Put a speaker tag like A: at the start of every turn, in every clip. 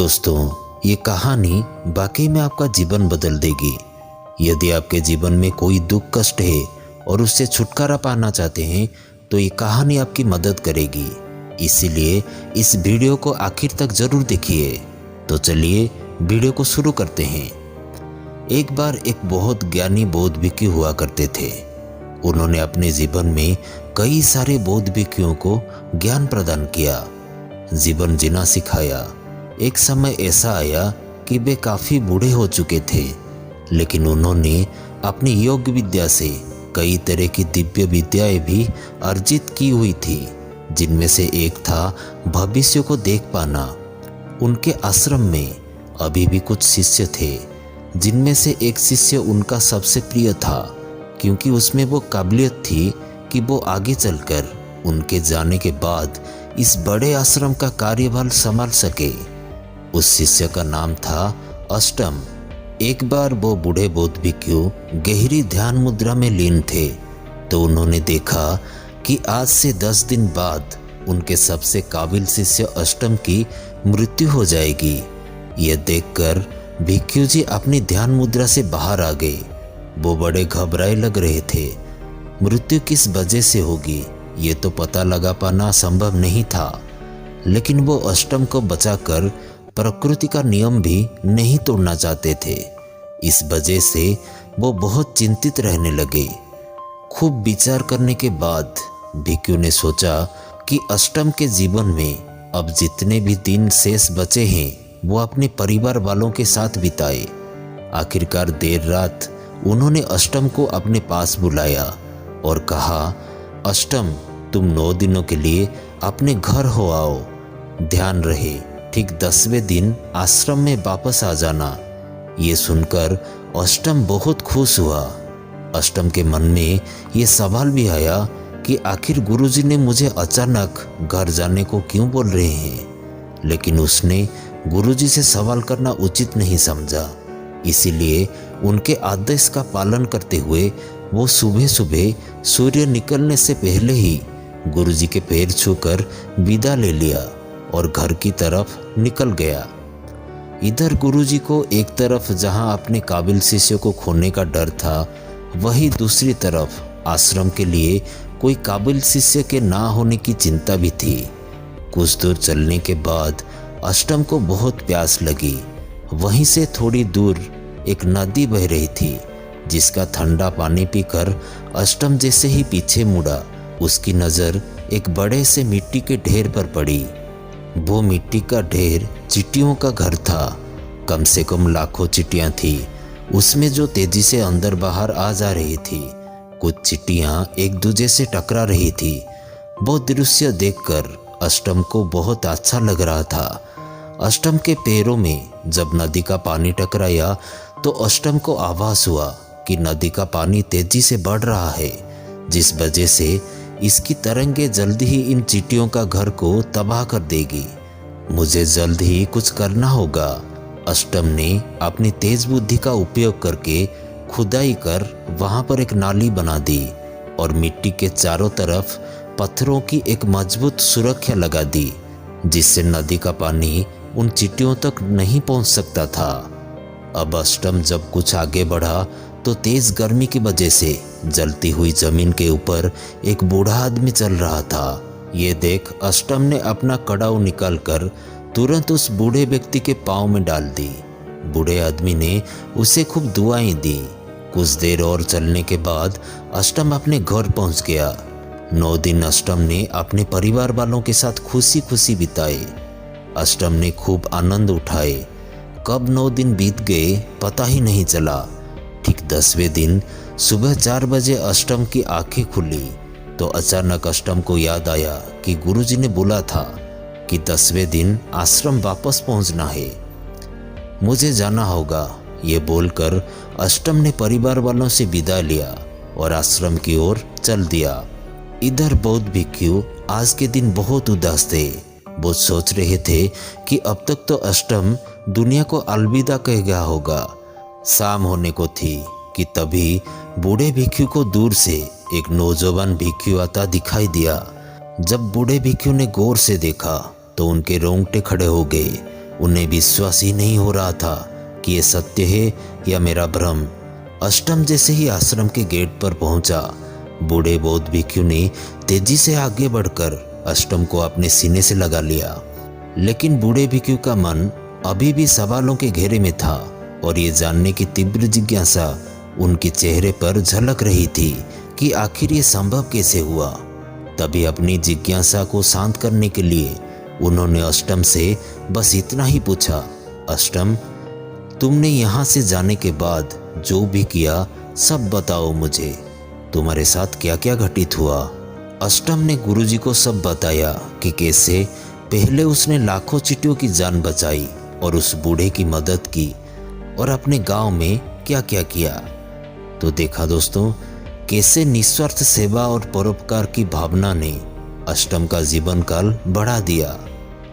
A: दोस्तों, ये कहानी वाकई में आपका जीवन बदल देगी। यदि आपके जीवन में कोई दुख कष्ट है और उससे छुटकारा पाना चाहते हैं तो ये कहानी आपकी मदद करेगी। इसीलिए इस वीडियो को आखिर तक जरूर देखिए। तो चलिए वीडियो को शुरू करते हैं। एक बार एक बहुत ज्ञानी बौद्ध भिक्षु हुआ करते थे। उन्होंने अपने जीवन में कई सारे बौद्ध भिक्षुओं को ज्ञान प्रदान किया, जीवन जीना सिखाया। एक समय ऐसा आया कि वे काफी बूढ़े हो चुके थे, लेकिन उन्होंने अपनी योग विद्या से कई तरह की दिव्य विद्याएं भी अर्जित की हुई थी, जिनमें से एक था भविष्य को देख पाना। उनके आश्रम में अभी भी कुछ शिष्य थे, जिनमें से एक शिष्य उनका सबसे प्रिय था, क्योंकि उसमें वो काबिलियत थी कि वो आगे चलकर उनके जाने के बाद इस बड़े आश्रम का कार्यभार संभाल सके। उस शिष्य का नाम था अष्टम। एक बार वो बूढ़े बौद्ध भिक्षु गहरी ध्यान मुद्रा में लीन थे, तो उन्होंने देखा कि आज से 10 दिन बाद उनके सबसे काबिल शिष्य अष्टम की मृत्यु हो जाएगी। यह देखकर भिक्षु जी अपनी ध्यान मुद्रा से बाहर आ गए। वो बड़े घबराए लग रहे थे। मृत्यु किस वजह से होगी ये तो पता लगा पाना संभव नहीं था, लेकिन वो अष्टम को बचाकर प्रकृति का नियम भी नहीं तोड़ना चाहते थे। इस वजह से वो बहुत चिंतित रहने लगे। खूब विचार करने के बाद भिक्षु ने सोचा कि अष्टम के जीवन में अब जितने भी दिन शेष बचे हैं वो अपने परिवार वालों के साथ बिताए। आखिरकार देर रात उन्होंने अष्टम को अपने पास बुलाया और कहा, अष्टम, तुम 9 दिनों के लिए अपने घर हो आओ। ध्यान रहे, ठीक 10वें दिन आश्रम में वापस आ जाना। ये सुनकर अष्टम बहुत खुश हुआ। अष्टम के मन में ये सवाल भी आया कि आखिर गुरुजी ने मुझे अचानक घर जाने को क्यों बोल रहे हैं, लेकिन उसने गुरुजी से सवाल करना उचित नहीं समझा। इसीलिए उनके आदेश का पालन करते हुए वो सुबह सुबह सूर्य निकलने से पहले ही गुरुजी के पैर छूकर विदा ले लिया और घर की तरफ निकल गया। इधर गुरुजी को एक तरफ जहां अपने काबिल शिष्य को खोने का डर था, वहीं दूसरी तरफ आश्रम के लिए कोई काबिल शिष्य के ना होने की चिंता भी थी। कुछ दूर चलने के बाद अष्टम को बहुत प्यास लगी। वहीं से थोड़ी दूर एक नदी बह रही थी, जिसका ठंडा पानी पीकर अष्टम जैसे ही पीछे मुड़ा, उसकी नज़र एक बड़े से मिट्टी के ढेर पर पड़ी। वो मिट्टी का ढेर चींटियों का घर था। कम से कम लाखों चींटियां थी उसमें, जो तेजी से अंदर बाहर आ जा रही थी। कुछ चींटियां एक दूसरे से टकरा रही थी। वो दृश्य देखकर अष्टम को बहुत अच्छा लग रहा था। अष्टम के पैरों में जब नदी का पानी टकराया तो अष्टम को आभास हुआ कि नदी का पानी तेजी से बढ़ रहा है, जिस वजह से इसकी तरंगे जल्दी ही इन चींटियों का घर को तबाह कर देगी। मुझे जल्द ही कुछ करना होगा। अष्टम ने अपनी तेज बुद्धि का उपयोग करके खुदाई कर वहां पर एक नाली बना दी और मिट्टी के चारों तरफ पत्थरों की एक मजबूत सुरक्षा लगा दी, जिससे नदी का पानी उन चींटियों तक नहीं पहुंच सकता था। अब अष्टम जब कुछ आगे बढ़ा तो तेज गर्मी की वजह से जलती हुई जमीन के ऊपर एक बूढ़ा आदमी चल रहा था। ये देख अष्टम ने अपना कड़ाऊ निकालकर तुरंत उस बूढ़े व्यक्ति के पांव में डाल दी। बूढ़े आदमी ने उसे खूब दुआएं दी। कुछ देर और चलने के बाद अष्टम अपने घर पहुंच गया। 9 दिन अष्टम ने अपने परिवार वालों के साथ खुशी खुशी बिताए। अष्टम ने खूब आनंद उठाए। कब 9 दिन बीत गए पता ही नहीं चला। ठीक 10वें दिन सुबह 4 बजे अष्टम की आंखें खुली तो अचानक अष्टम को याद आया कि गुरुजी ने बोला था कि 10वें दिन आश्रम वापस पहुंचना है, मुझे जाना होगा। ये बोलकर अष्टम ने परिवार वालों से विदा लिया और आश्रम की ओर चल दिया। इधर बौद्ध भिक्षु आज के दिन बहुत उदास थे। वो सोच रहे थे कि अब तक तो अष्टम दुनिया को अलविदा कह गया होगा। शाम होने को थी कि तभी बूढ़े भिक्षु को दूर से एक नौजवान भिक्षु आता दिखाई दिया। जब बूढ़े भिक्षु ने गौर से देखा तो उनके रोंगटे खड़े हो गए। उन्हें विश्वास ही नहीं हो रहा था कि ये सत्य है या मेरा भ्रम। अष्टम जैसे ही आश्रम के गेट पर पहुंचा, बूढ़े बौद्ध भिक्षु ने तेजी से आगे बढ़कर अष्टम को अपने सीने से लगा लिया। लेकिन बूढ़े भिक्षु का मन अभी भी सवालों के घेरे में था और ये जानने की तीव्र जिज्ञासा उनके चेहरे पर झलक रही थी कि आखिर ये संभव कैसे हुआ। तभी अपनी जिज्ञासा को शांत करने के लिए उन्होंने अष्टम से बस इतना ही पूछा, अष्टम, तुमने यहाँ से जाने के बाद जो भी किया सब बताओ मुझे। तुम्हारे साथ क्या क्या घटित हुआ। अष्टम ने गुरुजी को सब बताया कि कैसे पहले उसने लाखों चींटियों की जान बचाई और उस बूढ़े की मदद की और अपने गांव में क्या क्या किया। तो देखा दोस्तों, कैसे निस्वार्थ सेवा और परोपकार की भावना ने अष्टम का जीवन काल बढ़ा दिया।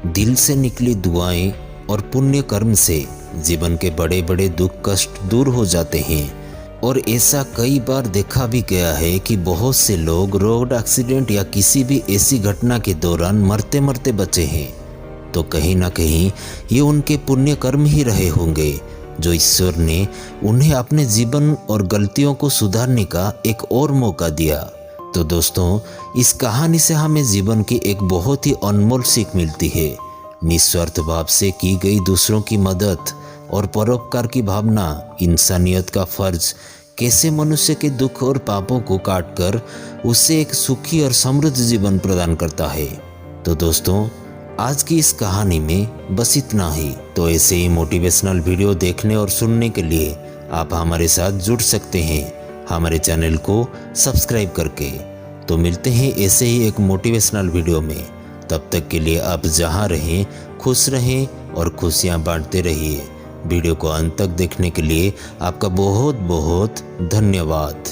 A: दिल से निकली दुआएं और पुण्य कर्म से जीवन के बड़े बड़े दुख कष्ट दूर हो जाते हैं। और ऐसा कई बार देखा भी गया है कि बहुत से लोग रोड एक्सीडेंट या किसी भी ऐसी घटना के दौरान मरते मरते बचे हैं, तो कहीं ना कहीं ये उनके पुण्य कर्म ही रहे होंगे जो ईश्वर ने उन्हें अपने जीवन और गलतियों को सुधारने का एक और मौका दिया। तो दोस्तों, इस कहानी से हमें जीवन की एक बहुत ही अनमोल सीख मिलती है। निस्वार्थ भाव से की गई दूसरों की मदद और परोपकार की भावना, इंसानियत का फर्ज कैसे मनुष्य के दुख और पापों को काटकर उसे एक सुखी और समृद्ध जीवन प्रदान करता है। तो दोस्तों, आज की इस कहानी में बस इतना ही। तो ऐसे ही मोटिवेशनल वीडियो देखने और सुनने के लिए आप हमारे साथ जुड़ सकते हैं हमारे चैनल को सब्सक्राइब करके। तो मिलते हैं ऐसे ही एक मोटिवेशनल वीडियो में। तब तक के लिए आप जहां रहें खुश रहें और खुशियां बांटते रहिए। वीडियो को अंत तक देखने के लिए आपका बहुत बहुत धन्यवाद।